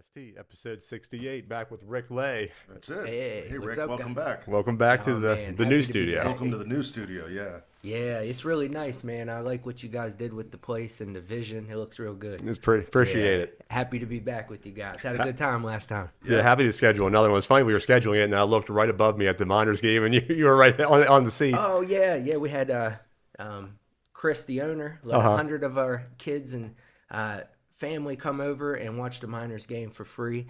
TST, episode 68, back with Leigh. That's it. Hey, Rick, what's up, welcome guys? back. Welcome back to Oh, the, man, the happy new to be studio. back. Welcome to the new studio, yeah. Yeah, it's really nice, man. I like what you guys did with the place and the vision. It looks real good. It's pretty, appreciate Yeah, it. Happy to be back with you guys. Had a good time last time. Yeah, happy to schedule another one. It's funny, we were scheduling it, and I looked right above me at the Miners game, and you were right on the seats. Oh, yeah. We had Chris, the owner, let 100 of our kids and family come over and watch the Miners game for free.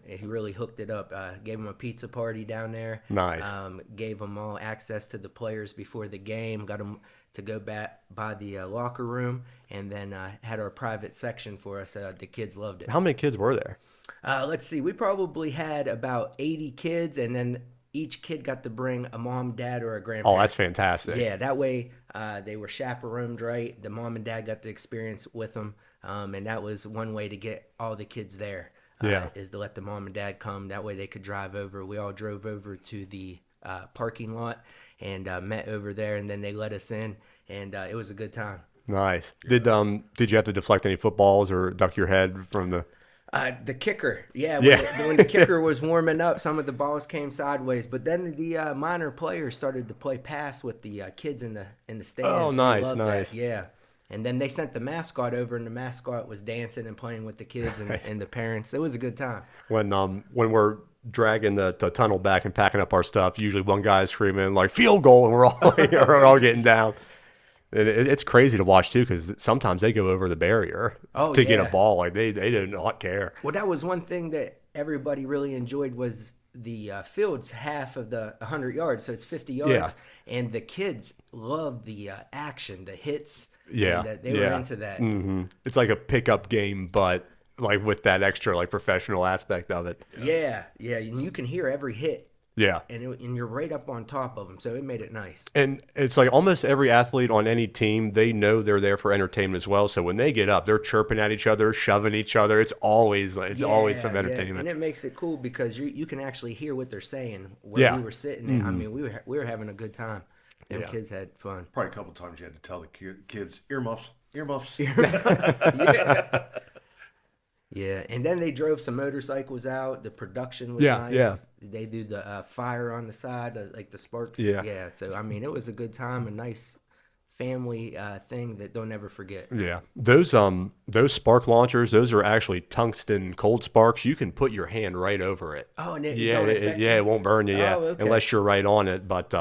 He really hooked it up. Gave them a pizza party down there. Nice. Gave them all access to the players before the game. Got them to go back by the locker room, and then had our private section for us. The kids loved it. How many kids were there? Let's see. We probably had about 80 kids, and then each kid got to bring a mom, dad, or a grandparent. Oh, that's fantastic. Yeah, that way they were chaperoned right. The mom and dad got to experience with them, and that was one way to get all the kids there. Is to let the mom and dad come. That way they could drive over. We all drove over to the parking lot and met over there, and then they let us in, and it was a good time. Nice. Did you have to deflect any footballs or duck your head from the? The kicker, Yeah. when the kicker was warming up, some of the balls came sideways, but then the minor players started to play pass with the kids in the stands. Oh, They nice, loved that. nice. Yeah. And then they sent the mascot over, and the mascot was dancing and playing with the kids and the parents. It was a good time. When we're dragging the tunnel back and packing up our stuff, usually one guy's screaming like field goal, and we're all we're all getting down. And it's crazy to watch too, because sometimes they go over the barrier to get a yeah. ball. Like they do not care. Well, that was one thing that everybody really enjoyed was the field's half of the 100 yards, so it's 50 yards. Yeah. And the kids loved the action, the hits. Yeah, and they were into that. It's like a pickup game, but like with that extra like professional aspect of it. Yeah, and you can hear every hit, Yeah. and you're right up on top of them, so it made it nice. And it's like almost every athlete on any team, they know they're there for entertainment as well. So when they get up, they're chirping at each other, shoving each other. It's always some Yeah, entertainment. and it makes it cool because you can actually hear what they're saying where we were sitting. I mean, we were having a good time. Them kids had fun. Probably a couple times you had to tell the kids, earmuffs. Yeah, and then they drove some motorcycles out. The production was Yeah, nice. yeah. They do the fire on the side, like the sparks. Yeah. So I mean, it was a good time, a nice family thing that they'll never forget. Yeah. Those spark launchers, those are actually tungsten cold sparks. You can put your hand right over it. Oh, and it Yeah, don't affect you? it won't burn you, Oh, okay. unless you're right on it. But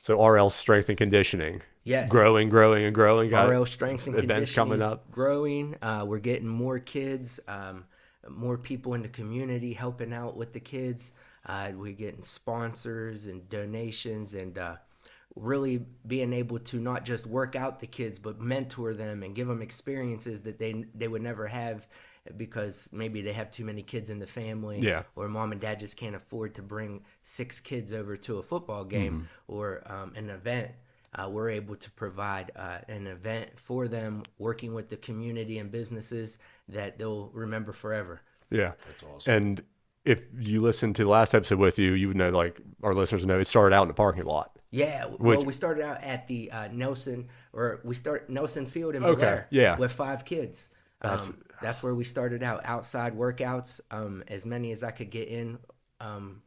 so RL strength and conditioning. Yes. Growing and growing. Got RL strength and events conditioning coming is up. growing. We're getting more kids, more people in the community helping out with the kids. We're getting sponsors and donations, and really being able to not just work out the kids, but mentor them and give them experiences that they would never have because maybe they have too many kids in the family, Yeah. or mom and dad just can't afford to bring 6 kids over to a football game or an event. We're able to provide an event for them, working with the community and businesses that they'll remember forever. Yeah. That's awesome. And if you listen to the last episode with you, you would know, like our listeners know, it started out in the parking lot. Yeah, well, we started out at the Nelson Field in Blair yeah. with 5 kids. That's where we started out, outside workouts, as many as I could get in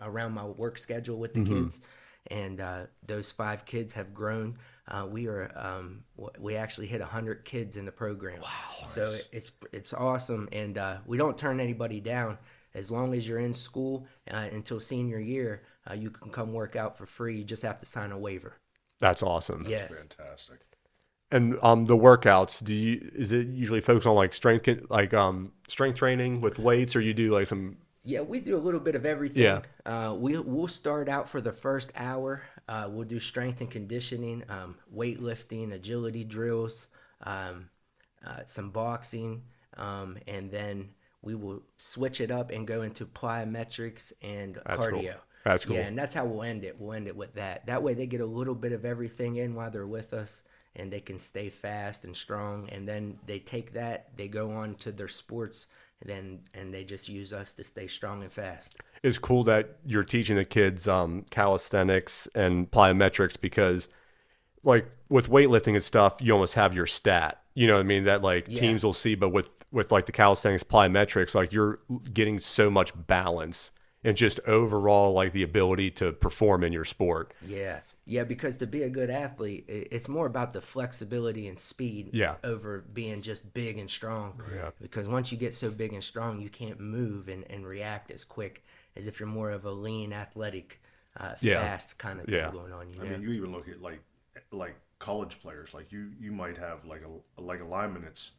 around my work schedule with the kids. And those 5 kids have grown. We actually hit 100 kids in the program. Wow! So it's awesome, and we don't turn anybody down. As long as you're in school until senior year, you can come work out for free. You just have to sign a waiver. That's awesome. Yes. Fantastic. And the workouts, is it usually focused on like strength training with weights, or you do like some? Yeah, we do a little bit of everything. Yeah. We'll start out for the first hour. We'll do strength and conditioning, weightlifting, agility drills, some boxing, and then we will switch it up and go into plyometrics and cardio. Cool. That's cool. Yeah, and that's how we'll end it. We'll end it with that. That way they get a little bit of everything in while they're with us, and they can stay fast and strong. And then they take that, they go on to their sports, and they just use us to stay strong and fast. It's cool that you're teaching the kids calisthenics and plyometrics, because like with weightlifting and stuff, you almost have your stat. You know what I mean? That like teams will see, but with with like the calisthenics plyometrics, like you're getting so much balance and just overall like the ability to perform in your sport. Yeah. Yeah, because to be a good athlete, it's more about the flexibility and speed Yeah. over being just big and strong. Yeah. Because once you get so big and strong, you can't move and react as quick as if you're more of a lean, athletic, Yeah. fast kind of thing Yeah. going on. I mean, you even look at like college players. Like you might have like a lineman that's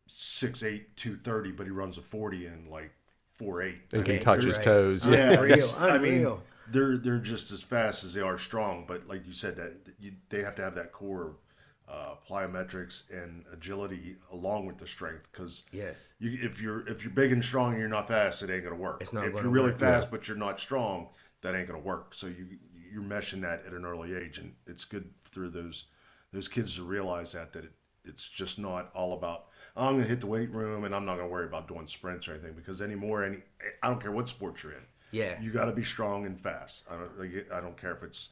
6'8", 230, but he runs a 40 in like 4'8". And can Yeah, touch you're his right. toes. Yeah, Unreal, I mean, unreal. they're just as fast as they are strong. But like you said, they have to have that core of plyometrics and agility along with the strength. Because Yes. if you're big and strong and you're not fast, it ain't gonna work. It's not If gonna you're really work. fast but you're not strong, that ain't gonna work. So you're meshing that at an early age, and it's good for those kids to realize that it's just not all about, oh, I'm gonna hit the weight room and I'm not gonna worry about doing sprints or anything, because I don't care what sport you're in. Yeah. You got to be strong and fast. I don't care if it's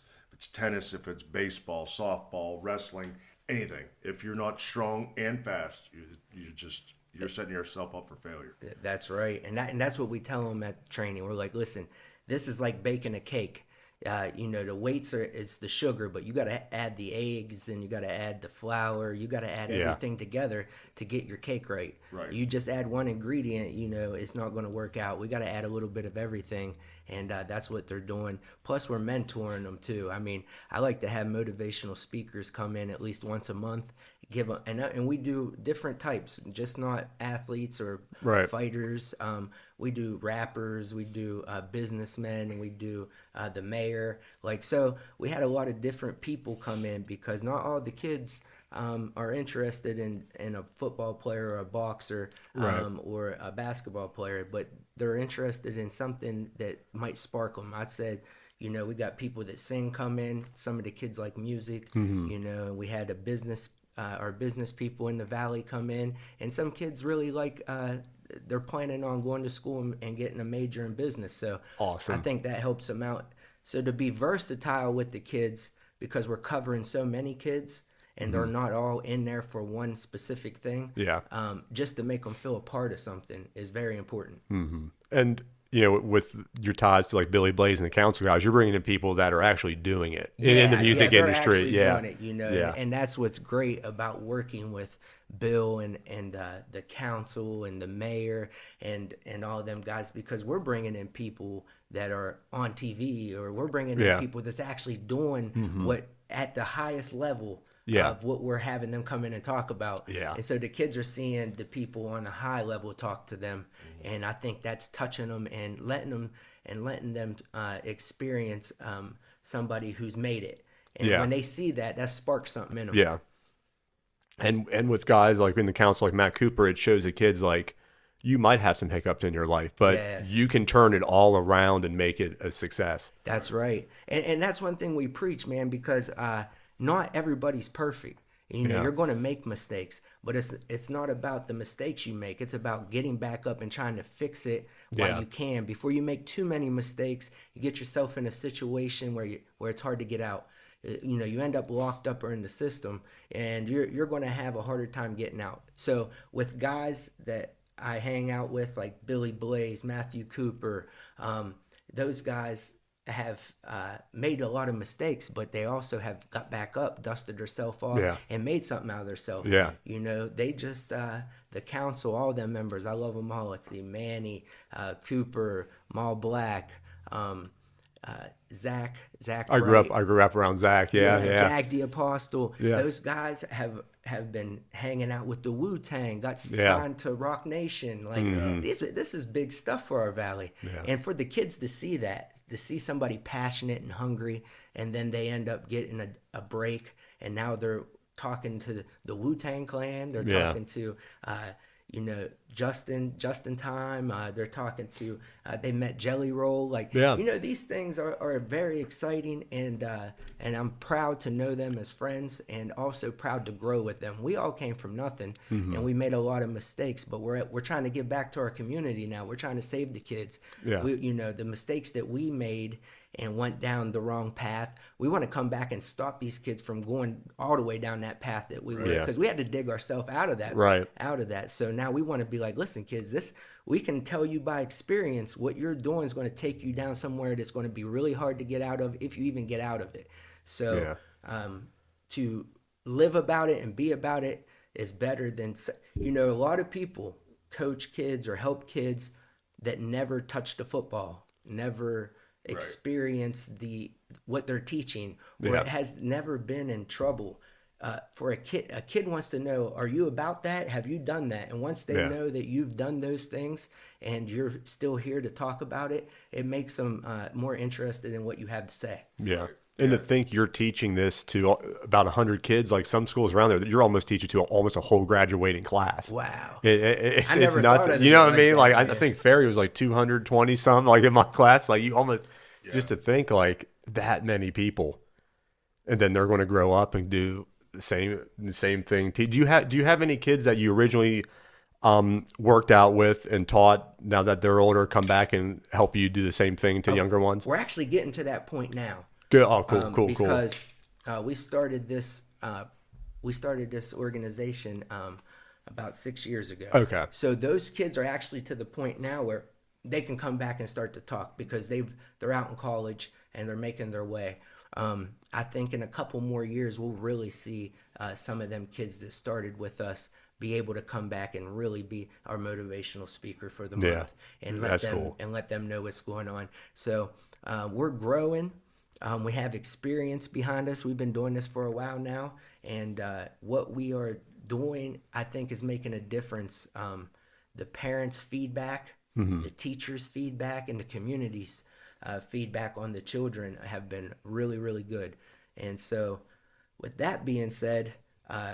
tennis, if it's baseball, softball, wrestling, anything. If you're not strong and fast, you're setting yourself up for failure. That's right, and that's what we tell them at training. We're like, listen, this is like baking a cake. The weights is the sugar, but you got to add the eggs and you got to add the flour. You got to add everything together to get your cake right. Right. You just add one ingredient, it's not going to work out. We got to add a little bit of everything, and that's what they're doing. Plus, we're mentoring them too. I mean, I like to have motivational speakers come in at least once a month, give them, and we do different types, just not athletes or Right. fighters. We do rappers, we do businessmen, and we do the mayor. So we had a lot of different people come in because not all the kids are interested in a football player or a boxer or a basketball player, but they're interested in something that might spark them. I said, we got people that sing come in. Some of the kids like music. And we had our business people in the valley come in, and some kids really like. They're planning on going to school and getting a major in business. So Awesome. I think that helps them out. So to be versatile with the kids, because we're covering so many kids and they're not all in there for one specific thing. Yeah. Just to make them feel a part of something is very important. And with your ties to like Billy Blaze and the council guys, you're bringing in people that are actually doing it in the music they're industry. actually Yeah. doing it, Yeah. and that's what's great about working with Bill and the council and the mayor and all them guys, because we're bringing in people that are on TV, or we're bringing in people that's actually doing what at the highest level of what we're having them come in and talk about. Yeah. And so the kids are seeing the people on a high level talk to them, and I think that's touching them and letting them experience somebody who's made it. And when they see that sparks something in them. Yeah. And with guys like in the council, like Matt Cooper, it shows the kids like you might have some hiccups in your life, but you can turn it all around and make it a success. That's right. And that's one thing we preach, man, because not everybody's perfect. You're going to make mistakes, but it's not about the mistakes you make. It's about getting back up and trying to fix it while you can. Before you make too many mistakes, you get yourself in a situation where it's hard to get out. You end up locked up or in the system, and you're going to have a harder time getting out. So with guys that I hang out with, like Billy Blaze, Matthew Cooper, those guys have made a lot of mistakes, but they also have got back up, dusted themselves off, and made something out of themselves. Yeah. They just, the council, all them members, I love them all. Let's see, Manny, Cooper, Mal Black, Zach. I grew up around Zach. Yeah. Jag the Apostle. Yes. Those guys have been hanging out with the Wu-Tang, got signed to Rock Nation. This is big stuff for our valley. Yeah. And for the kids to see that, to see somebody passionate and hungry, and then they end up getting a break, and now they're talking to the Wu-Tang Clan. They're talking to Justin Time. They're talking to, they met Jelly Roll. These things are very exciting, and I'm proud to know them as friends, and also proud to grow with them. We all came from nothing, and we made a lot of mistakes, but we're trying to give back to our community now. We're trying to save the kids. Yeah. The mistakes that we made and went down the wrong path. We want to come back and stop these kids from going all the way down that path that we were, Yeah. because we had to dig ourselves out of that. Right. Out of that. So now we want to be like, listen, kids, this we can tell you by experience what you're doing is going to take you down somewhere that's going to be really hard to get out of if you even get out of it. So to live about it and be about it is better than, a lot of people coach kids or help kids that never touched a football, never experience what they're teaching, or it has never been in trouble. For a kid wants to know, are you about that? Have you done that? And once they know that you've done those things and you're still here to talk about it, it makes them more interested in what you have to say. Yeah. And to think you're teaching this to about 100 kids, like some schools around there, you're almost teaching to almost a whole graduating class. Wow. It's never nuts. thought of You know it what I mean? like Like, that, I think Ferry was like 220 something, like in my class. Like, you almost, Yeah. just to think like that many people, and then they're going to grow up and do the same thing. Do you have any kids that you originally worked out with and taught, now that they're older, come back and help you do the same thing to younger ones? We're actually getting to that point now. Good. Oh, cool. Because we started this organization about 6 years ago. Okay. So those kids are actually to the point now where they can come back and start to talk because they're out in college and they're making their way. I think in a couple more years we'll really see some of them kids that started with us be able to come back and really be our motivational speaker for the month and let them know what's going on. So we're growing. We have experience behind us. We've been doing this for a while now, and what we are doing, I think, is making a difference. The parents' feedback, the teachers' feedback, and the community's feedback on the children have been really, really good. And so, with that being said,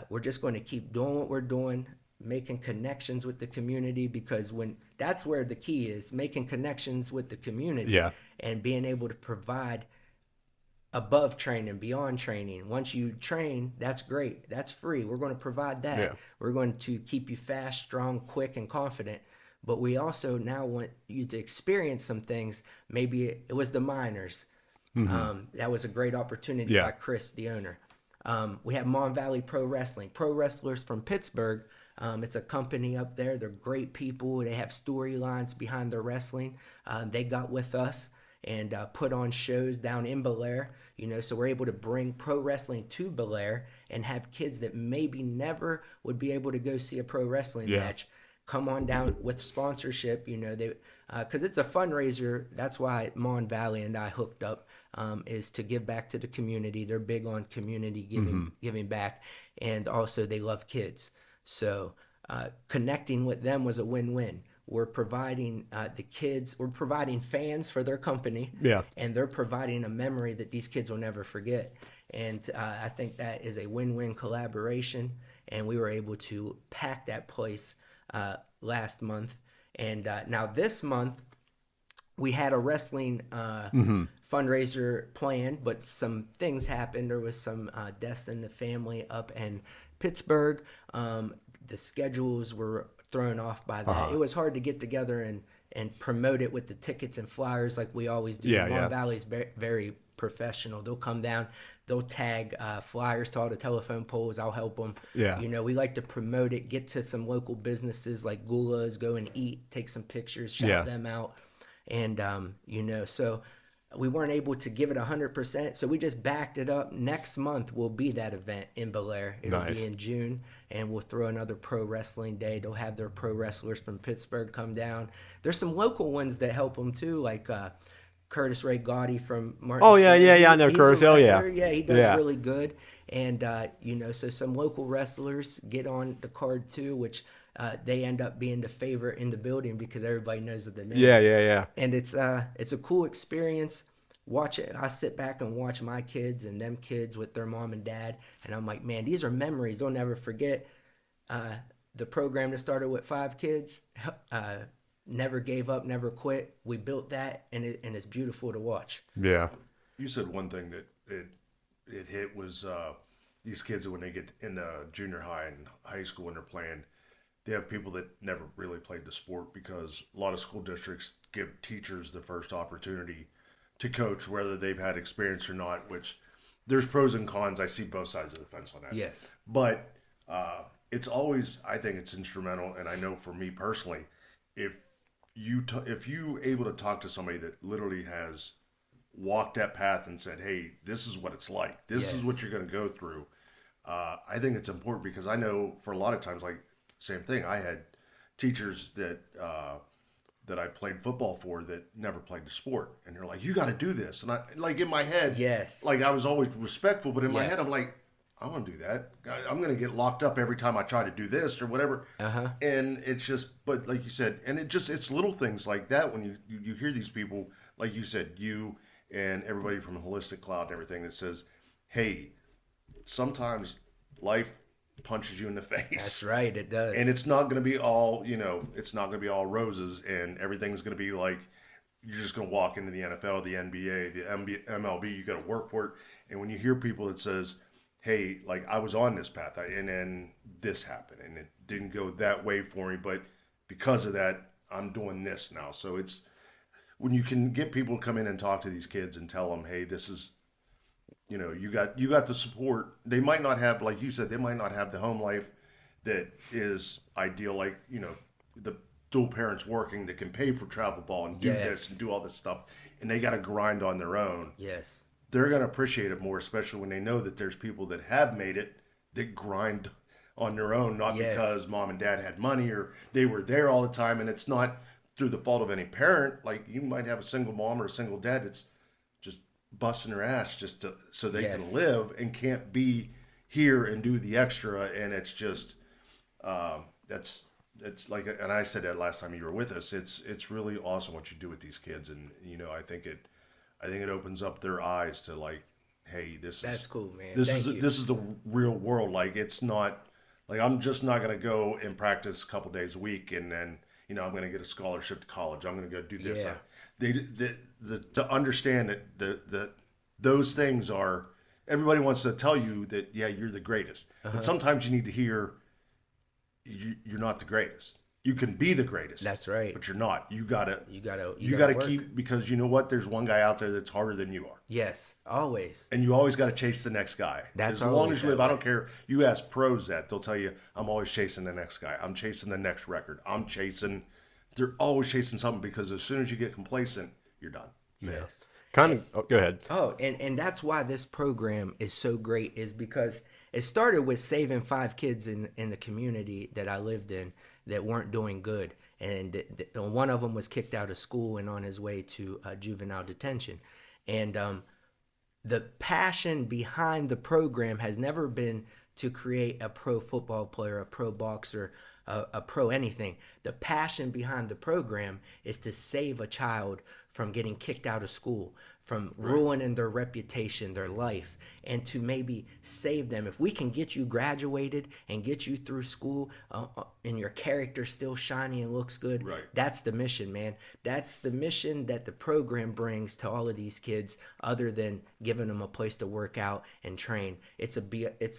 we're just going to keep doing what we're doing, making connections with the community, because that's where the key is, making connections with the community and being able to provide above training, beyond training. Once you train, that's great. That's free. We're going to provide that. Yeah. We're going to keep you fast, strong, quick, and confident. But we also now want you to experience some things. Maybe it was the minors. That was a great opportunity by Chris, the owner. We have Mon Valley Pro Wrestling. Pro wrestlers from Pittsburgh. It's a company up there. They're great people. They have storylines behind their wrestling. They got with us and put on shows down in Belair. So we're able to bring pro wrestling to Belair and have kids that maybe never would be able to go see a pro wrestling match come on down with sponsorship. Because it's a fundraiser. That's why Mon Valley and I hooked up, is to give back to the community. They're big on community giving back, and also they love kids. So connecting with them was a win-win. We're providing the kids, we're providing fans for their company, and they're providing a memory that these kids will never forget. And I think that is a win-win collaboration, and we were able to pack that place last month. And now this month, we had a wrestling fundraiser planned, but some things happened. There was some deaths in the family up in Pittsburgh. The schedules were thrown off by that. It was hard to get together and promote it with the tickets and flyers like we always do. Mon Valley's very professional. They'll come down, they'll tag flyers to all the telephone poles. I'll help them. We like to promote it, get to some local businesses like Gula's, go and eat, take some pictures, shout them out. And, so we weren't able to give it 100%, so we just backed it up. Next month will be that event in Belair. It'll be in June, and we'll throw another pro wrestling day. They'll have their pro wrestlers from Pittsburgh come down. There's some local ones that help them too, like Curtis Ray Gotti from Martin. Oh yeah, I know Curtis. Oh yeah, he does really good. And so some local wrestlers get on the card too, which they end up being the favorite in the building because everybody knows of the name. Yeah. And it's a cool experience. Watch it. I sit back and watch my kids and them kids with their mom and dad, and I'm like, man, these are memories. They'll never forget. The program that started with 5 kids, never gave up, never quit. We built that, and it's beautiful to watch. Yeah. You said one thing that it hit was these kids, when they get into junior high and high school and they're playing, they have people that never really played the sport, because a lot of school districts give teachers the first opportunity to coach, whether they've had experience or not. Which there's pros and cons. I see both sides of the fence on that. Yes. But it's always, I think it's instrumental, and I know for me personally, if if you able to talk to somebody that literally has walked that path and said, "Hey, this is what it's like. This is what you're going to go through." I think it's important because I know for a lot of times, like same thing. I had teachers that I played football for that never played the sport, and they're like, "You got to do this," and I like in my head, Yes. like I was always respectful, but in my head, I'm like, I want to do that. I'm going to get locked up every time I try to do this or whatever. And it's just, but like you said, and it's little things like that when you hear these people, like you said, you and everybody from Holistic Cloud and everything that says, hey, sometimes life punches you in the face. That's right, it does. And it's not going to be all, it's not going to be all roses and everything's going to be like, you're just going to walk into the NFL, the NBA, the MLB, you got to work for it. And when you hear people that says, hey, like I was on this path and then this happened and it didn't go that way for me, but because of that, I'm doing this now. So it's when you can get people to come in and talk to these kids and tell them, hey, this is, you got the support. They might not have, like you said, they might not have the home life that is ideal. Like, the dual parents working that can pay for travel ball and do this and do all this stuff. And they got to grind on their own. Yes. They're going to appreciate it more, especially when they know that there's people that have made it that grind on their own, not because mom and dad had money or they were there all the time. And it's not through the fault of any parent. Like you might have a single mom or a single dad that's just busting their ass just so they can live and can't be here and do the extra. And it's just, that's like, and I said that last time you were with us, it's really awesome what you do with these kids. And, I think it opens up their eyes to like, hey, that's cool, man. This is the real world. Like it's not like I'm just not gonna go and practice a couple days a week and then I'm gonna get a scholarship to college. I'm gonna go do this. To understand that those things are everybody wants to tell you that you're the greatest, but sometimes you need to hear you're not the greatest. You can be the greatest. That's right. But you're not. You gotta work. keep, because you know what? There's one guy out there that's harder than you are. Yes, always. And you always got to chase the next guy. That's as long as you live. I don't care. You ask pros that, they'll tell you, I'm always chasing the next guy. I'm chasing the next record. They're always chasing something because as soon as you get complacent, you're done. Yes. Go ahead. Oh, and that's why this program is so great, is because it started with saving 5 kids in the community that I lived in that weren't doing good. And one of them was kicked out of school and on his way to juvenile detention. And the passion behind the program has never been to create a pro football player, a pro boxer, a pro anything. The passion behind the program is to save a child from getting kicked out of school, from ruining their reputation, their life, and to maybe save them. If we can get you graduated and get you through school and your character still shiny and looks good, that's the mission, man. That's the mission that the program brings to all of these kids, other than giving them a place to work out and train. It's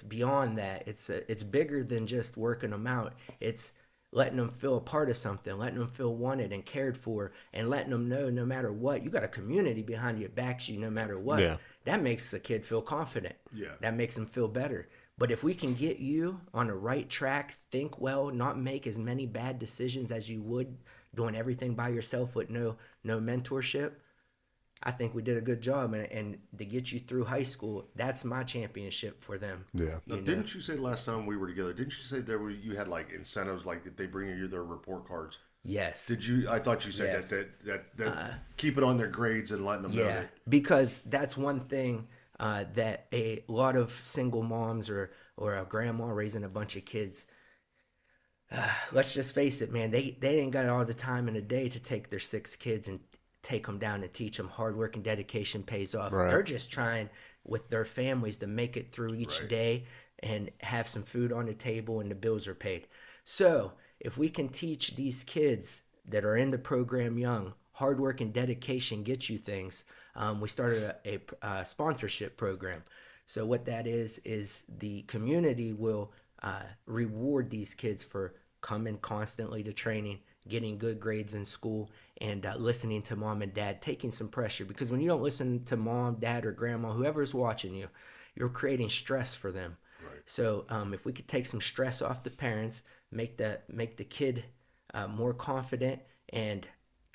beyond that. It's bigger than just working them out. It's letting them feel a part of something, letting them feel wanted and cared for, and letting them know no matter what, you got a community behind you that backs you no matter what. Yeah. That makes a kid feel confident. Yeah. That makes them feel better. But if we can get you on the right track, think well, not make as many bad decisions as you would doing everything by yourself with no mentorship, I think we did a good job. And to get you through high school, that's my championship for them. Yeah. Now, didn't you say last time we were together, didn't you say you had like incentives, like if they bring you their report cards? Yes. Did you? I thought you said that keep it on their grades and letting them know that. Because that's one thing that a lot of single moms or a grandma raising a bunch of kids, let's just face it, man, they ain't got all the time in a day to take their 6 kids and take them down and teach them. Hard work and dedication pays off. Right. They're just trying with their families to make it through each day and have some food on the table and the bills are paid. So if we can teach these kids that are in the program young, hard work and dedication gets you things. We started a sponsorship program. So what that is the community will reward these kids for coming constantly to training getting good grades in school, and listening to mom and dad, taking some pressure. Because when you don't listen to mom, dad, or grandma, whoever's watching you, you're creating stress for them. Right. So if we could take some stress off the parents, make the kid more confident, and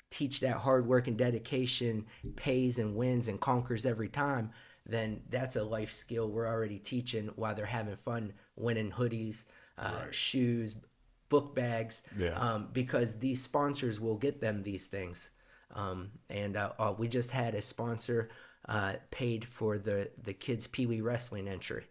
teach that hard work and dedication pays and wins and conquers every time, then that's a life skill we're already teaching while they're having fun winning hoodies, Right. shoes, book bags, Yeah. because these sponsors will get them these things. And we just had a sponsor paid for the kids' Pee Wee wrestling entry.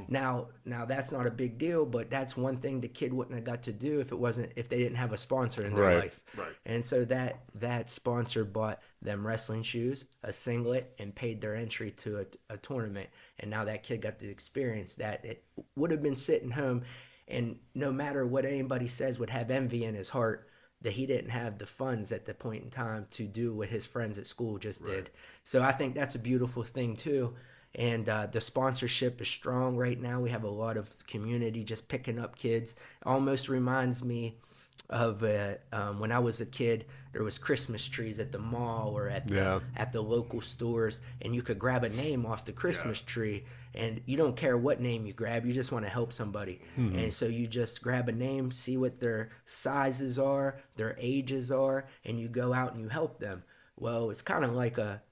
Now that's not a big deal, but that's one thing the kid wouldn't have got to do if they didn't have a sponsor in their Right. life. Right. And so that sponsor bought them wrestling shoes, a singlet, and paid their entry to a tournament. And now that kid got to experience that. It would have been sitting home, and no matter what anybody says, would have envy in his heart that he didn't have the funds at the point in time to do what his friends at school just did. So I think that's a beautiful thing too. And the sponsorship is strong right now. We have a lot of community just picking up kids. It almost reminds me of when I was a kid. There was Christmas trees at the mall or Yeah. at the local stores, and you could grab a name off the Christmas tree, and you don't care what name you grab, you just want to help somebody. And so you just grab a name, see what their sizes are, their ages are, and you go out and you help them. Well, it's kind of like a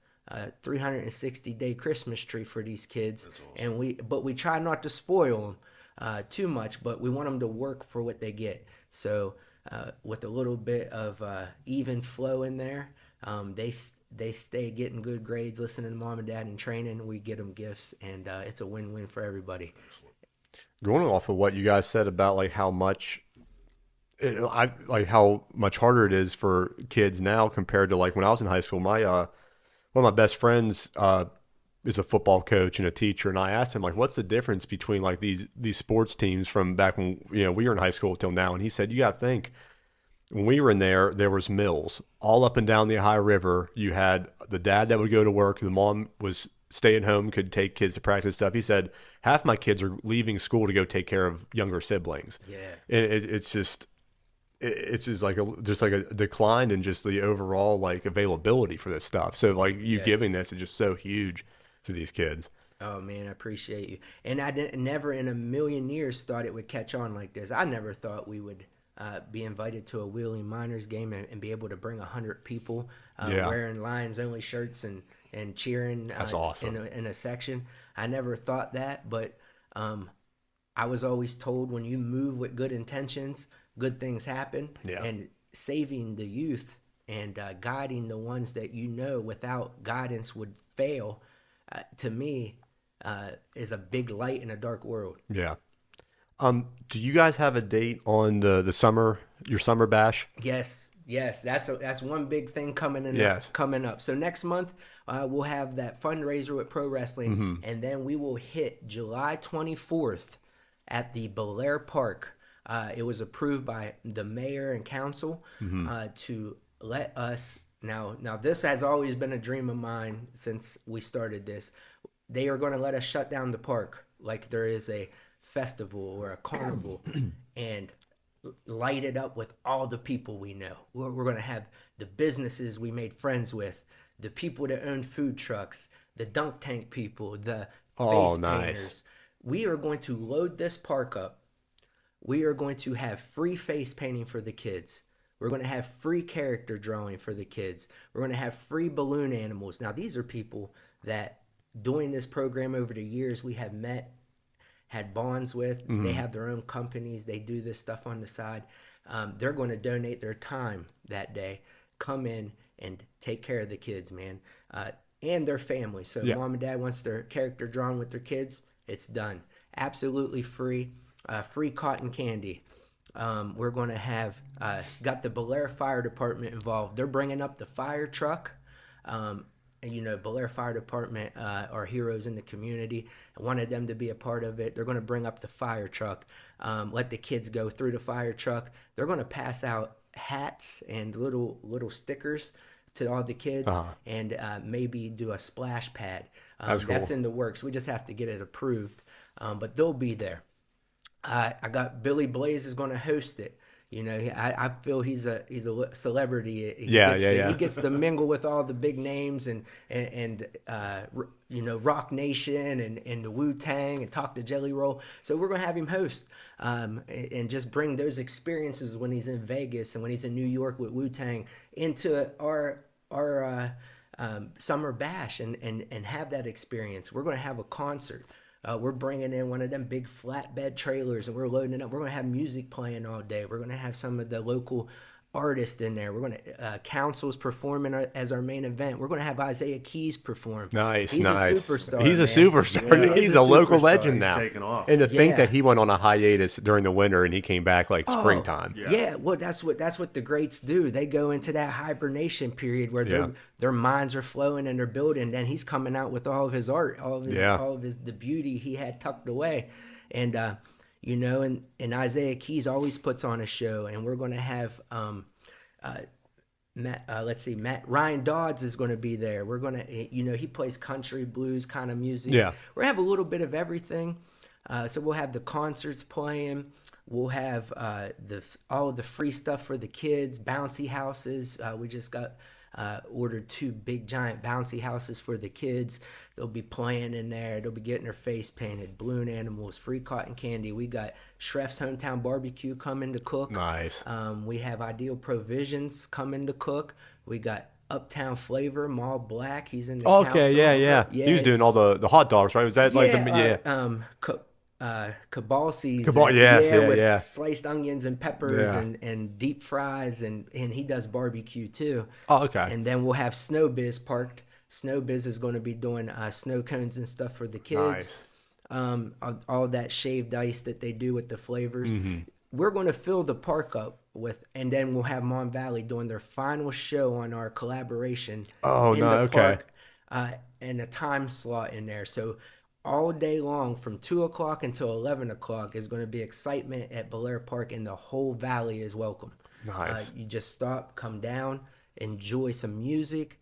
360-day Christmas tree for these kids. And we try not to spoil them too much, but we want them to work for what they get. So with a little bit of even flow in there, they stay getting good grades, listening to mom and dad, and training. We get them gifts, and it's a win-win for everybody. Going off of what you guys said about like how much how much harder it is for kids now compared to like when I was in high school. My one of my best friends is a football coach and a teacher, and I asked him like, what's the difference between like these sports teams from back when we were in high school till now? And he said, you got to think, when we were in there was mills all up and down the Ohio River. You had the dad that would go to work, the mom was staying home, could take kids to practice and stuff. He said half my kids are leaving school to go take care of younger siblings. Yeah. And it's just like a decline in just the overall like availability for this stuff. So like you giving this is just so huge to these kids. Oh man, I appreciate you. And I never in a million years thought it would catch on like this. I never thought we would be invited to a Wheeling Miners game and be able to bring 100 people wearing Lions only shirts and cheering. That's awesome. In a section. I never thought that, but I was always told when you move with good intentions, good things happen. Yeah. And saving the youth and guiding the ones that without guidance would fail, to me, is a big light in a dark world. Yeah. Do you guys have a date on your summer bash? Yes, that's one big thing coming up. So next month we'll have that fundraiser with pro wrestling, and then we will hit July 24th at the Belair Park. It was approved by the mayor and council to let us now. This has always been a dream of mine since we started this. They are going to let us shut down the park like there is a festival or a carnival and light it up with all the people we know. We're going to have the businesses we made friends with, the people that own food trucks, the dunk tank people, the face painters. We are going to load this park up. We are going to have free face painting for the kids. We're going to have free character drawing for the kids. We're going to have free balloon animals. Now, these are people that doing this program over the years we have met, had bonds with. They have their own companies. They do this stuff on the side. They're going to donate their time that day, come in and take care of the kids, man, and their family. So mom and dad wants their character drawn with their kids, it's done. Absolutely free. Free cotton candy. We're going to have got the Belair Fire Department involved. They're bringing up the fire truck. Belair Fire Department are heroes in the community. I wanted them to be a part of it. They're going to bring up the fire truck, let the kids go through the fire truck. They're going to pass out hats and little stickers to all the kids, and maybe do a splash pad. That's cool. That's in the works. We just have to get it approved, but they'll be there. I got Billy Blaze is going to host it. I feel he's a celebrity. He gets to mingle with all the big names and Rock Nation and the Wu Tang and talk to Jelly Roll. So we're gonna have him host and just bring those experiences when he's in Vegas and when he's in New York with Wu Tang into our summer bash and have that experience. We're gonna have a concert. We're bringing in one of them big flatbed trailers and we're loading it up. We're going to have music playing all day. We're going to have some of the local artists in there. We're going to Council's performing as our main event. We're going to have Isaiah Keys perform. Nice, He's nice. a superstar. He's a man. superstar. Yeah, He's a local legend He's now. taking off. And to think Yeah. that he went on a hiatus during the winter and he came back like springtime. Yeah, well, that's what the greats do. They go into that hibernation period where their minds are flowing and they're building. Then he's coming out with all of his art, all of his the beauty he had tucked away, and and Isaiah Keys always puts on a show, and we're going to have Matt Ryan Dodds is going to be there. We're going to he plays country blues kind of music. Yeah, we're gonna have a little bit of everything. So we'll have the concerts playing. We'll have all of the free stuff for the kids, bouncy houses. We just got ordered 2 big giant bouncy houses for the kids. They'll be playing in there. They'll be getting their face painted, balloon animals, free cotton candy. We got Shreff's Hometown Barbecue coming to cook. Nice. We have Ideal Provisions coming to cook. We got Uptown Flavor, Mall Black. He's in the council. Yeah. He was doing all the hot dogs, right? Was that Cabalsi's. With sliced onions and peppers and deep fries, and he does barbecue too. Oh, okay. And then we'll have Snowbiz parked. Snowbiz is going to be doing snow cones and stuff for the kids. Nice. All that shaved ice that they do with the flavors. Mm-hmm. We're going to fill the park up with, and then we'll have Mon Valley doing their final show on our collaboration. Park, and a time slot in there. So all day long from 2 o'clock until 11 o'clock is going to be excitement at Belair Park, and the whole valley is welcome. Nice. You just stop, come down, enjoy some music.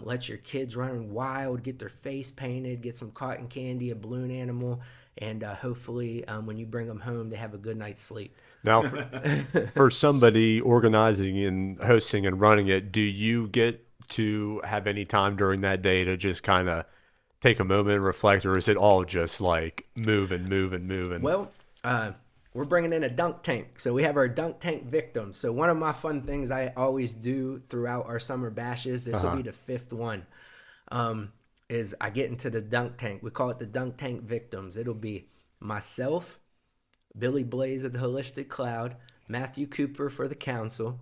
Let your kids run wild, get their face painted, get some cotton candy, a balloon animal, and hopefully when you bring them home, they have a good night's sleep. Now, for somebody organizing and hosting and running it, do you get to have any time during that day to just kind of take a moment and reflect, or is it all just like moving? Well, we're bringing in a dunk tank. So we have our dunk tank victims. So one of my fun things I always do throughout our summer bashes, this will be the 5th one, is I get into the dunk tank. We call it the dunk tank victims. It'll be myself, Billy Blaze of the Holistic Cloud, Matthew Cooper for the Council,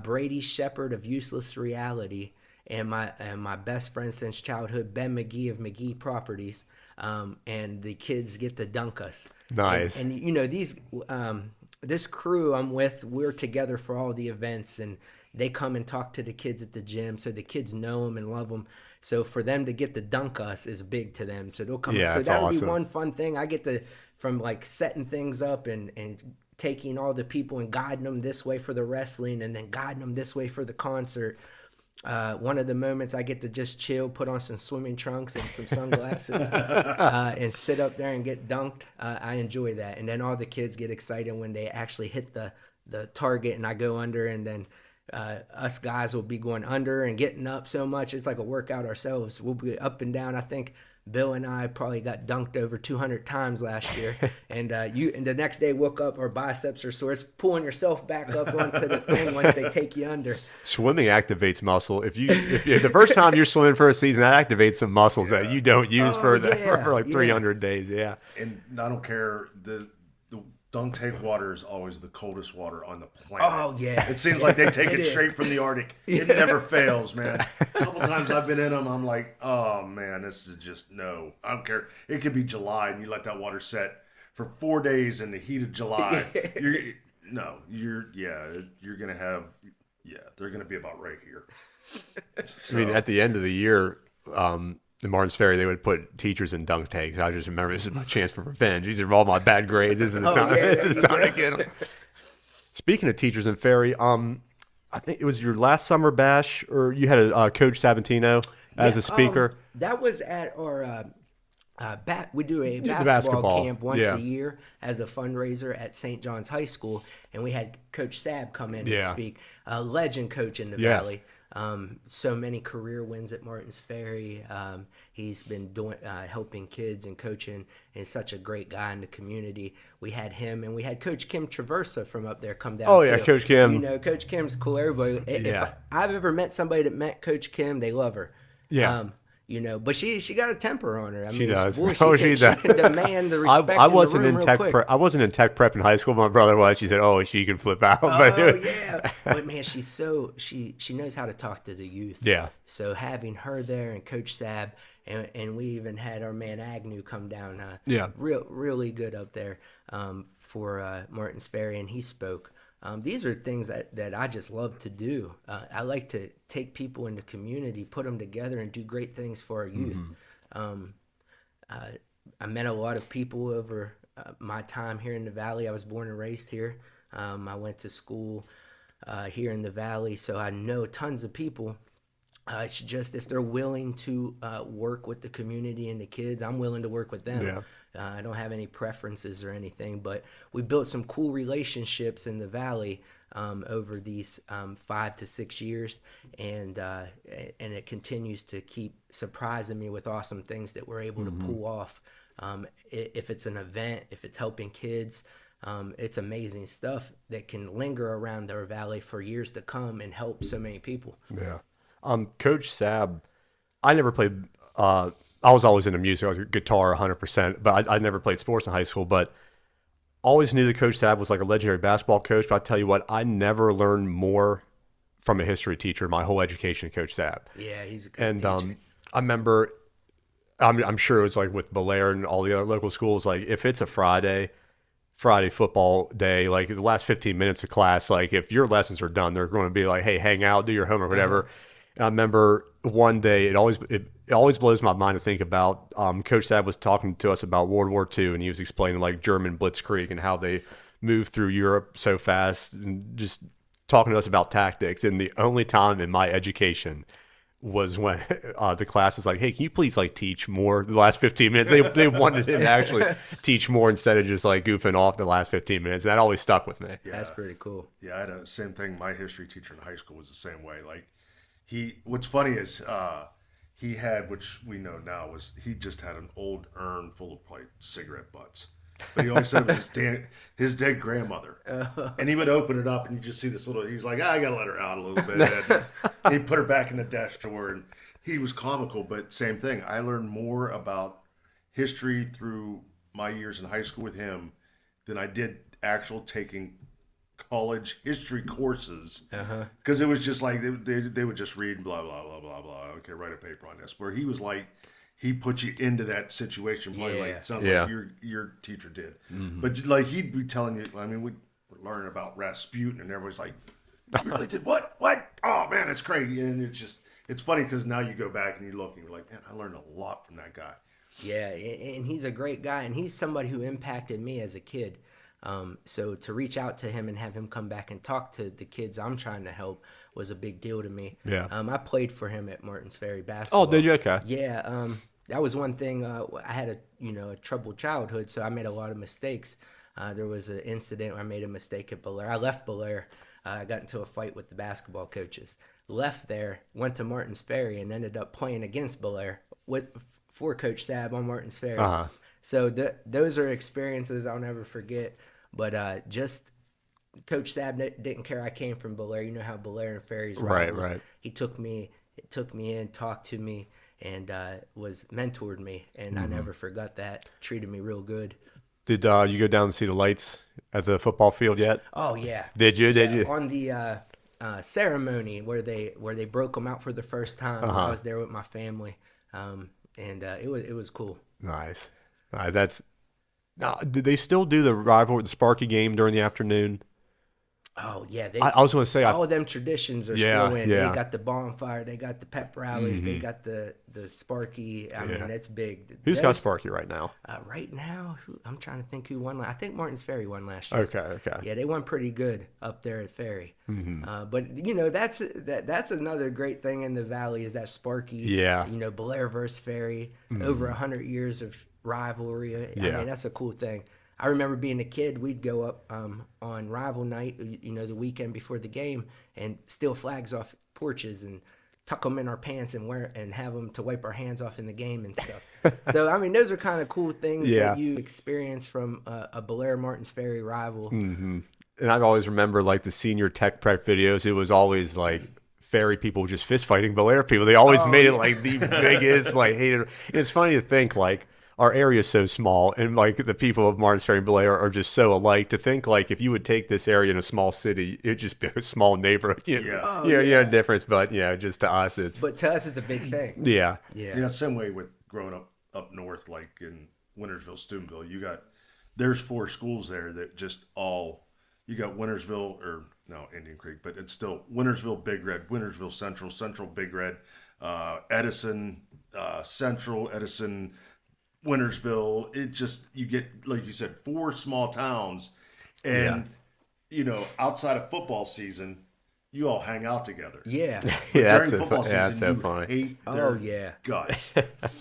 Brady Shepard of Useless Reality, and my best friend since childhood, Ben McGee of McGee Properties. And the kids get to dunk us. Nice. And these this crew I'm with, we're together for all the events, and they come and talk to the kids at the gym, so the kids know them and love them. So for them to get to dunk us is big to them. So they'll come. Yeah, so that'll awesome. be one fun thing. I get to, from like setting things up and taking all the people and guiding them this way for the wrestling, and then guiding them this way for the concert. One of the moments I get to just chill, put on some swimming trunks and some sunglasses, and sit up there and get dunked. I enjoy that. And then all the kids get excited when they actually hit the target and I go under, and then us guys will be going under and getting up so much. It's like a workout ourselves. We'll be up and down. I think Bill and I probably got dunked over 200 times last year. And and the next day woke up, our biceps are sore. It's pulling yourself back up onto the thing once they take you under. Swimming activates muscle. If the first time you're swimming for a season, that activates some muscles that you don't use for like 300 days. Yeah. And I don't care, the dunk tank water is always the coldest water on the planet. Oh, yeah. It seems like they take it straight from the Arctic. It never fails, man. A couple times I've been in them, I'm like, oh, man, this is just, no. I don't care. It could be July, and you let that water set for 4 days in the heat of July. You're going to have, they're going to be about right here. So, I mean, at the end of the year, in Martin's Ferry, they would put teachers in dunk tanks. I just remember, this is my chance for revenge. These are all my bad grades. This is the time. This is the time to get them. Speaking of teachers in Ferry, I think it was your last summer bash, or you had a Coach Sabatino as a speaker. That was at our We do a the basketball basketball, camp once yeah. a year as a fundraiser at St. John's High School, and we had Coach Sab come in and Yeah. speak, a legend coach in the Yes. Valley. So many career wins at Martins Ferry. He's been doing helping kids and coaching, and such a great guy in the community. We had him, and we had Coach Kim Traversa from up there come down. Oh, yeah, too. Coach Kim. You know, Coach Kim's cool. Everybody, Yeah. if I've ever met somebody that met Coach Kim, they love her. Yeah. You know, but she got a temper on her. I She mean, does. Boy, Oh, she she does. can demand the respect. I in wasn't the room in real tech. quick. I wasn't in tech prep in high school. My brother was. She said, "Oh, she can flip out." Oh yeah, but man, she's so she knows how to talk to the youth. Yeah. So having her there and Coach Sab, and we even had our man Agnew come down. Yeah. really good up there for Martins Ferry, and he spoke. These are things that I just love to do. I like to take people in the community, put them together, and do great things for our youth. I met a lot of people over my time here in the Valley. I was born and raised here. I went to school here in the Valley, so I know tons of people. It's just if they're willing to work with the community and the kids, I'm willing to work with them. Yeah. I don't have any preferences or anything, but we built some cool relationships in the Valley over these 5 to 6 years, and it continues to keep surprising me with awesome things that we're able to pull off. If it's an event, if it's helping kids, it's amazing stuff that can linger around our Valley for years to come and help so many people. Yeah. Coach Sab, I never played. I was always into music. I was a guitar 100%, but I never played sports in high school. But always knew that Coach Sab was like a legendary basketball coach. But I tell you what, I never learned more from a history teacher my whole education, Coach Sab. Yeah, he's a good And teacher. I remember, I'm sure it was like with Belair and all the other local schools. Like if it's a Friday football day, like the last 15 minutes of class, like if your lessons are done, they're going to be like, hey, hang out, do your homework, whatever. And I remember one day, it always blows my mind to think about. Coach Sab was talking to us about World War II, and he was explaining like German Blitzkrieg and how they moved through Europe so fast, and just talking to us about tactics. And the only time in my education was when the class was like, hey, can you please like teach more the last 15 minutes? They wanted him to actually teach more instead of just like goofing off the last 15 minutes. And that always stuck with me. That's pretty cool. Yeah, I had a same thing. My history teacher in high school was the same way. Like what's funny is he had, which we know now, was he just had an old urn full of like cigarette butts. But he always said it was his dead grandmother. And he would open it up and you just see this little, he's like, I got to let her out a little bit. And he'd put her back in the desk drawer. And he was comical, but same thing. I learned more about history through my years in high school with him than I did actual taking college history courses. Because it was just like, they would just read blah, blah, blah, blah, blah. Okay, write a paper on this. Where he was like, he put you into that situation, probably like it sounds like your teacher did. But like he'd be telling you, I mean, we'd learn about Rasputin, and everybody's like, "You really did what? What? Oh man, it's crazy!" And it's funny because now you go back and you look and you're like, "Man, I learned a lot from that guy." Yeah, and he's a great guy, and he's somebody who impacted me as a kid. So to reach out to him and have him come back and talk to the kids I'm trying to help was a big deal to me. Yeah. I played for him at Martins Ferry basketball. Oh, did you? Okay. Yeah. That was one thing. I had a troubled childhood, so I made a lot of mistakes. There was an incident where I made a mistake at Belair. I left Belair. I got into a fight with the basketball coaches. Left there, went to Martins Ferry, and ended up playing against Belair for Coach Sab on Martins Ferry. So those are experiences I'll never forget. But just Coach Sab didn't care I came from Belair. You know how Belair and Ferry's rivals. Right. He took me in, talked to me, and mentored me, and I never forgot that. Treated me real good. Did you go down and see the lights at the football field yet? Oh yeah. Did you? On the ceremony where they broke them out for the first time, I was there with my family, and it was cool. Nice. That's. Now, do they still do the rival, the Sparky game during the afternoon? Oh yeah, I was going to say, all of them traditions are Yeah, still in. yeah. They got the bonfire, they got the pep rallies, they got the Sparky. I mean, that's big. who's got Those, Sparky right now? right now, I'm trying to think who won. I think Martin's Ferry won last year. Okay. Yeah, they won pretty good up there at Ferry. But that's another great thing in the valley is that Sparky. Yeah. Blair versus Ferry, over 100 years of rivalry. I mean, that's a cool thing. I remember being a kid, we'd go up on rival night, the weekend before the game, and steal flags off porches and tuck them in our pants and have them to wipe our hands off in the game and stuff. So I mean, those are kind of cool things that you experience from a Blair Martins Ferry rival. And I always remember like the senior tech prep videos. It was always like Ferry people just fist fighting Belair people. They always made it like the biggest, like hated. And it's funny to think like our area is so small, and like the people of Martins Ferry and Belair are just so alike. To think like if you would take this area in a small city, it'd just be a small neighborhood. Difference, but just to us, But to us, it's a big thing. yeah. Yeah, same way with growing up north, like in Wintersville, Steubenville. There's 4 schools there that just all, you got Wintersville, or no, Indian Creek, but it's still Wintersville Big Red, Wintersville Central Big Red, Edison Central, Edison Wintersville. It just, you get, like you said, 4 small towns, and outside of football season, you all hang out together. Yeah. During football season, that's so you funny. hate their guts.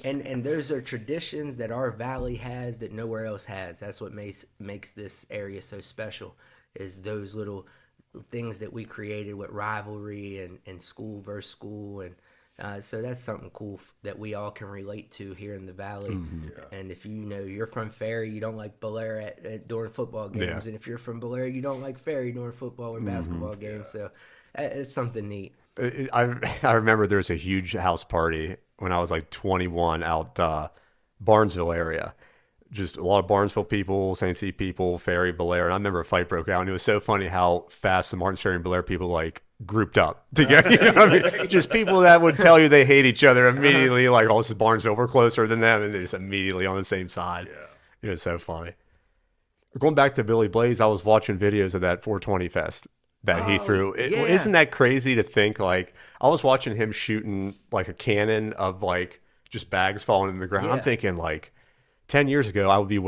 And those are traditions that our valley has that nowhere else has. That's what makes this area so special, is those little things that we created with rivalry and school versus school. And so that's something cool that we all can relate to here in the valley. And if you're from Ferry, you don't like Belair during football games. And if you're from Belair, you don't like Ferry during football or basketball games. So it's something neat. I remember there was a huge house party when I was like 21 out Barnesville area. Just a lot of Barnesville people, St. C people, Ferry, Belair. And I remember a fight broke out, and it was so funny how fast the Martins Ferry and Belair people like grouped up together. What I mean? Just people that would tell you they hate each other immediately, like, oh, this is Barnesville, we're closer than them, and they're just immediately on the same side. It was so funny. Going back to Billy Blaze, I was watching videos of that 420 Fest that he threw. Isn't that crazy to think? Like, I was watching him shooting like a cannon of like just bags falling in the ground. I'm thinking like 10 years ago, I would be.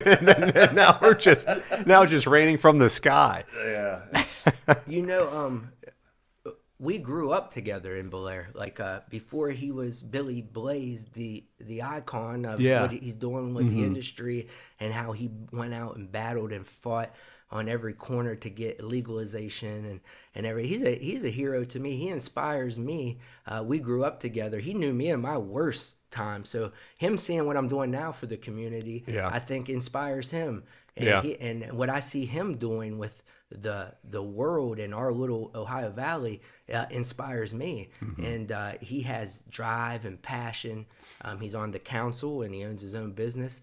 and now we're just raining from the sky. We grew up together in Belair. Like before he was Billy Blaze, the icon of what he's doing with the industry and how he went out and battled and fought on every corner to get legalization and he's a hero to me. He inspires me. We grew up together. He knew me in my worst time, so him seeing what I'm doing now for the community, I think inspires him. And and what I see him doing with the world in our little Ohio Valley inspires me. And he has drive and passion. He's on the council and he owns his own business.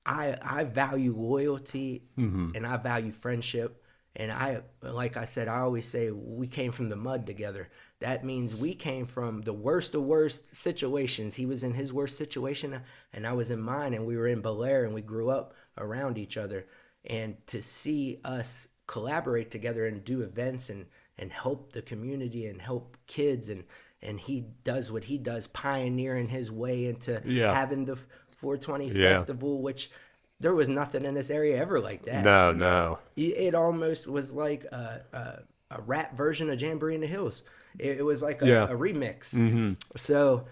I value loyalty and I value friendship. And like I said, I always say we came from the mud together. That means we came from the worst of worst situations. He was in his worst situation and I was in mine, and we were in Belair and we grew up around each other. And to see us collaborate together and do events and help the community and help kids, and he does what he does, pioneering his way into having the 420 festival, which there was nothing in this area ever like that. No. It almost was like a rap version of Jamboree in the Hills. It was like a remix. So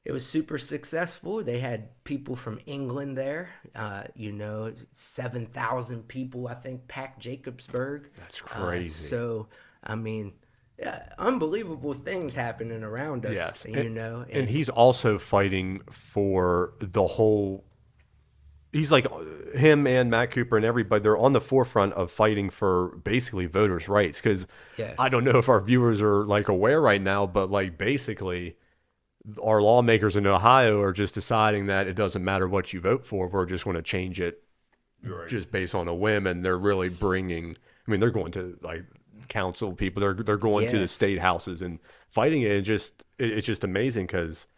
it was super successful. They had people from England there. 7,000 people, I think, packed Jacobsburg. That's crazy. So, I mean, unbelievable things happening around us. Yes. And he's also fighting for the whole. He's like him and Matt Cooper and everybody. They're on the forefront of fighting for basically voters' rights. Because I don't know if our viewers are like aware right now, but like basically, our lawmakers in Ohio are just deciding that it doesn't matter what you vote for. We're just going to change it just based on a whim. And they're really bringing. I mean, they're going to like council people. They're going to the state houses and fighting it. It's just amazing because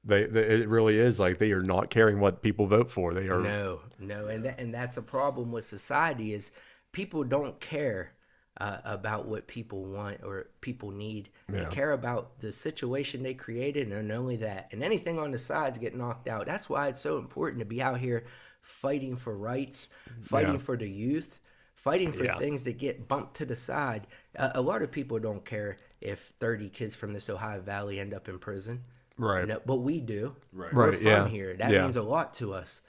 It really is like they are not caring what people vote for. They are. No, and that's a problem with society is people don't care about what people want or people need. They Yeah. care about the situation they created, and only that. And anything on the sides get knocked out. That's why it's so important to be out here fighting for rights, fighting Yeah. for the youth, fighting for Yeah. things that get bumped to the side. A lot of people don't care if 30 kids from this Ohio Valley end up in prison. Right. No, but we do. Right. We're Right, from yeah. here. That Yeah. means a lot to us.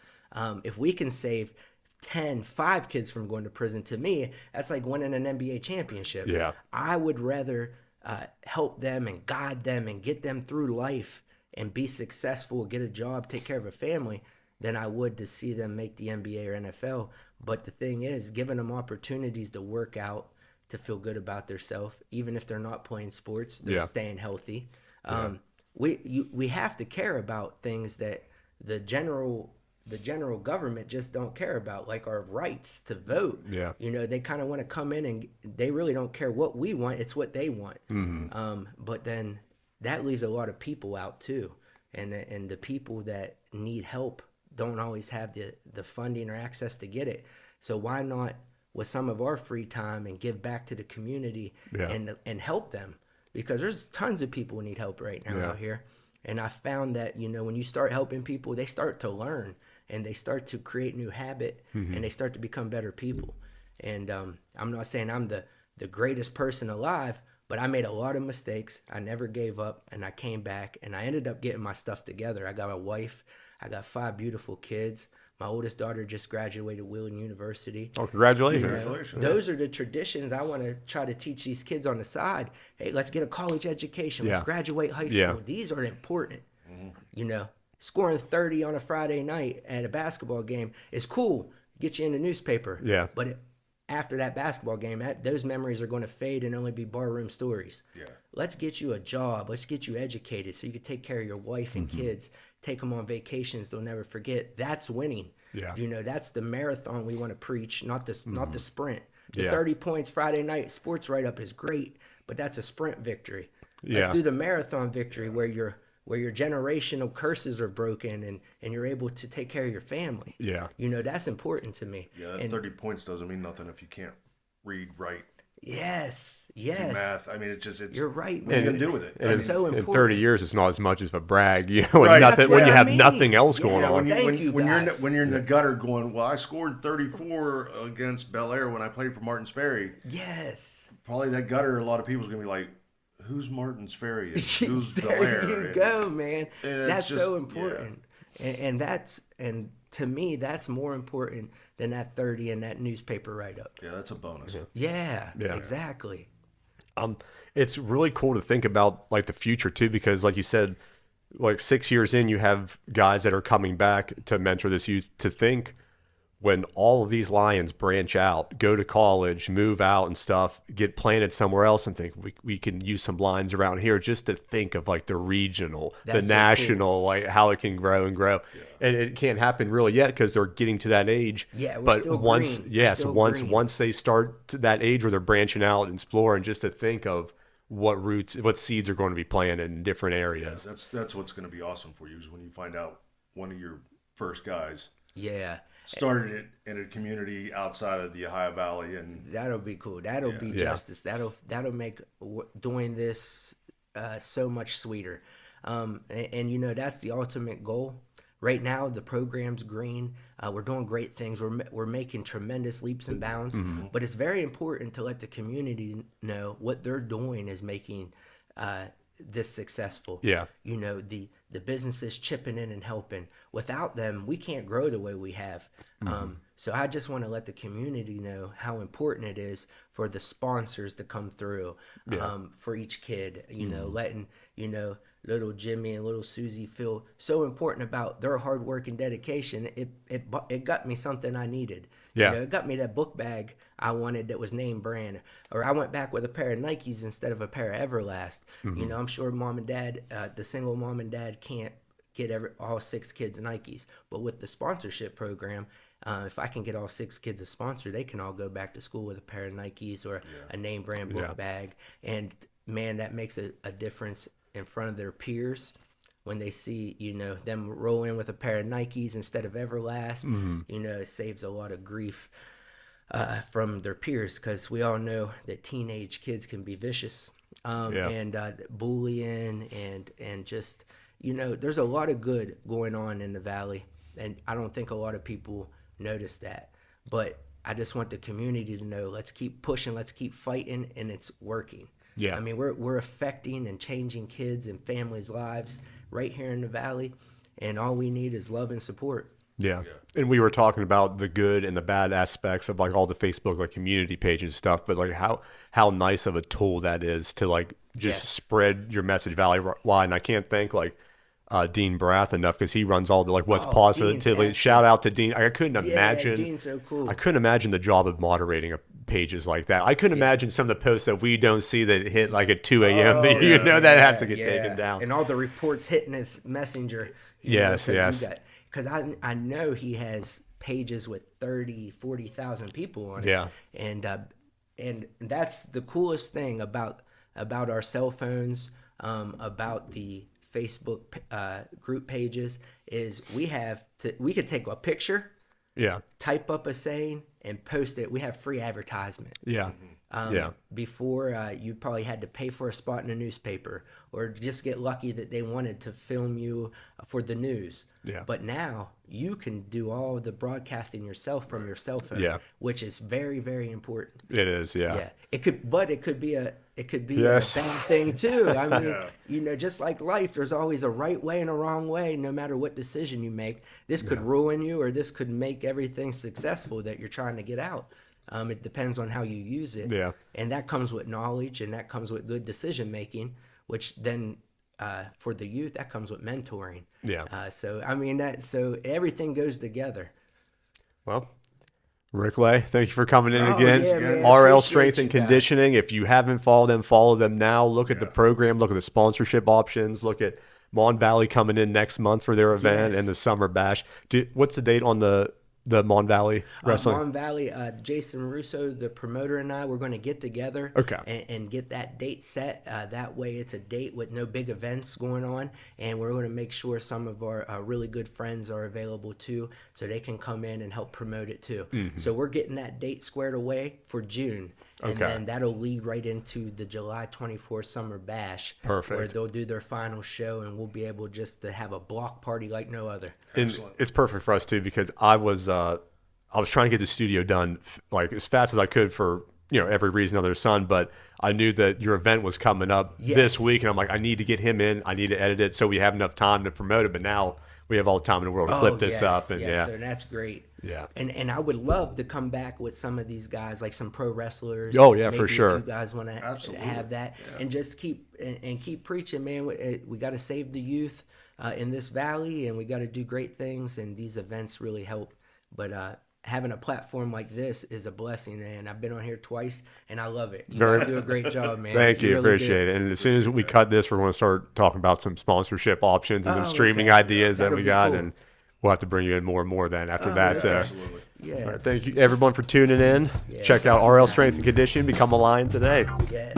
If we can save 5 kids from going to prison, to me, that's like winning an NBA championship. Yeah. I would rather help them and guide them and get them through life and be successful, get a job, take care of a family, than I would to see them make the NBA or NFL. But the thing is, giving them opportunities to work out, to feel good about themselves, even if they're not playing sports, they're Yeah. staying healthy. We have to care about things that the general government just don't care about, like our rights to vote. Yeah. They kind of want to come in and they really don't care what we want; it's what they want. But then that leaves a lot of people out too, and the people that need help don't always have the funding or access to get it. So why not, with some of our free time, and give back to the community Yeah. and help them? Because there's tons of people who need help right now Yeah. out here. And I found that, when you start helping people, they start to learn and they start to create new habit and they start to become better people. And I'm not saying I'm the greatest person alive, but I made a lot of mistakes. I never gave up, and I came back, and I ended up getting my stuff together. I got a wife. I got 5 beautiful kids. My oldest daughter just graduated Wheeling University. Oh, congratulations. Congratulations. Those are the traditions I want to try to teach these kids on the side. Hey, let's get a college education. Let's Yeah. graduate high school. Yeah. These are important. Scoring 30 on a Friday night at a basketball game is cool. Get you in the newspaper. Yeah. But after that basketball game, those memories are going to fade and only be barroom stories. Yeah. Let's get you a job. Let's get you educated so you can take care of your wife and kids. Take them on vacations they'll never forget. That's winning. Yeah. That's the marathon we want to preach, not the sprint. The Yeah. 30 points Friday night sports write-up is great, but that's a sprint victory. Let's Yeah. do the marathon victory where your generational curses are broken and you're able to take care of your family. Yeah. That's important to me. Yeah, that And 30 points doesn't mean nothing if you can't read, write, yes. do math. I mean, it's You're right, What are you man. going to do with it? And That's in, so in important. 30 years, it's not as much as a brag. When, Right. nothing, That's when what you I have mean. nothing else going Yeah, on. Thank you, guys. when you're in the gutter going, well, I scored 34 against Bel Air when I played for Martins Ferry. Yes. Probably that gutter, a lot of people's going to be like, who's Martins Ferry? And who's Bel There Air? you And- go, man. and That's it's so just- important. And to me, that's more important than that 30 and that newspaper write-up. Yeah, that's a bonus. Yeah, Yeah. exactly. It's really cool to think about like the future too, because like you said, like 6 years in, you have guys that are coming back to mentor this youth. To think when all of these Lions branch out, go to college, move out and stuff, get planted somewhere else, and think we can use some lines around here, just to think of like the regional, That's the so national, like how it can grow and grow. And it can't happen really yet because they're getting to that age. Yeah, we're but still once, green. We're yes, still once green. once they start to that age where they're branching out and exploring, just to think of what roots, what seeds are going to be planted in different areas. That's what's going to be awesome for you is when you find out one of your first guys Yeah. started it in a community outside of the Ohio Valley, and That'll be cool. That'll be Yeah. justice. That'll make doing this so much sweeter. And that's the ultimate goal. Right now, the program's green. We're doing great things. We're making tremendous leaps and bounds. But it's very important to let the community know what they're doing is making this successful. Yeah. The businesses chipping in and helping. Without them, we can't grow the way we have. So I just want to let the community know how important it is for the sponsors to come through for each kid. Letting little Jimmy and little Susie feel so important about their hard work and dedication. It got me something I needed. Yeah. It got me that book bag I wanted that was name brand. Or I went back with a pair of Nikes instead of a pair of Everlast. I'm sure mom and dad, the single mom and dad can't get all 6 kids Nikes. But with the sponsorship program, if I can get all 6 kids a sponsor, they can all go back to school with a pair of Nikes or a name brand book bag. And man, that makes a difference in front of their peers. when they see, them roll in with a pair of Nikes instead of Everlast. It saves a lot of grief from their peers, because we all know that teenage kids can be vicious, and bullying, and just, there's a lot of good going on in the Valley, and I don't think a lot of people notice that. But I just want the community to know, let's keep pushing, let's keep fighting, and it's working. Yeah. I mean, we're affecting and changing kids and families' lives right here in the Valley, and all we need is love and support. Yeah. And we were talking about the good and the bad aspects of like all the Facebook like community pages and stuff, but like how nice of a tool that is to like just spread your message valley wide. And I can't thank like Dean Brath enough, because he runs all the like what's positively. Shout out to Dean. I couldn't imagine. Dean's so cool. I couldn't imagine the job of moderating pages like that. I couldn't imagine some of the posts that we don't see that hit like at 2 a.m. that has to get taken down. And all the reports hitting his messenger. Yes. Because I know he has pages with 30, 40,000 people on it. Yeah. And that's the coolest thing about our cell phones, about the Facebook group pages, is we could take a picture, type up a saying, and post it. We have free advertisement. Before, you probably had to pay for a spot in a newspaper, or just get lucky that they wanted to film you for the news. But now you can do all the broadcasting yourself from your cell phone, which is very, very important. It is. It could be a bad thing too. I mean, just like life, there's always a right way and a wrong way, no matter what decision you make. This could ruin you, or this could make everything successful that you're trying to get out. It depends on how you use it. And that comes with knowledge, and that comes with good decision making, which then for the youth, that comes with mentoring. So I mean, so everything goes together. Well, Rick, Leigh, thank you for coming in again. Man, RL appreciate Strength you and guys. Conditioning. If you haven't follow them now. Look at the program. Look at the sponsorship options. Look at Mon Valley coming in next month for their event and the Summer Bash. What's the date on the Mon Valley Wrestling? Mon Valley, Jason Russo, the promoter, and I, we're going to get together and get that date set. That way it's a date with no big events going on, and we're going to make sure some of our really good friends are available too, so they can come in and help promote it too. So we're getting that date squared away for June, and then that'll lead right into the July 24th Summer Bash. Perfect. Where they'll do their final show, and we'll be able just to have a block party like no other. And it's perfect for us too, because I was trying to get the studio done like as fast as I could for every reason under the sun, but I knew that your event was coming up this week, and I'm like, I need to get him in. I need to edit it so we have enough time to promote it. But now we have all the time in the world to clip this up, and so that's great. Yeah. And I would love to come back with some of these guys, like some pro wrestlers. Oh yeah, maybe for sure. If you guys want to have that, and just keep preaching, man. We got to save the youth in this valley, and we got to do great things, and these events really help. But having a platform like this is a blessing, and I've been on here twice, and I love it. You guys do a great job, man. Thank you, really appreciate it. And as soon as we cut this, we're going to start talking about some sponsorship options and some streaming ideas that we got, and we'll have to bring you in more and more then after that. So, Absolutely. all right, thank you everyone for tuning in. Check out RL Strength and Conditioning. Become a Lion today. Yeah.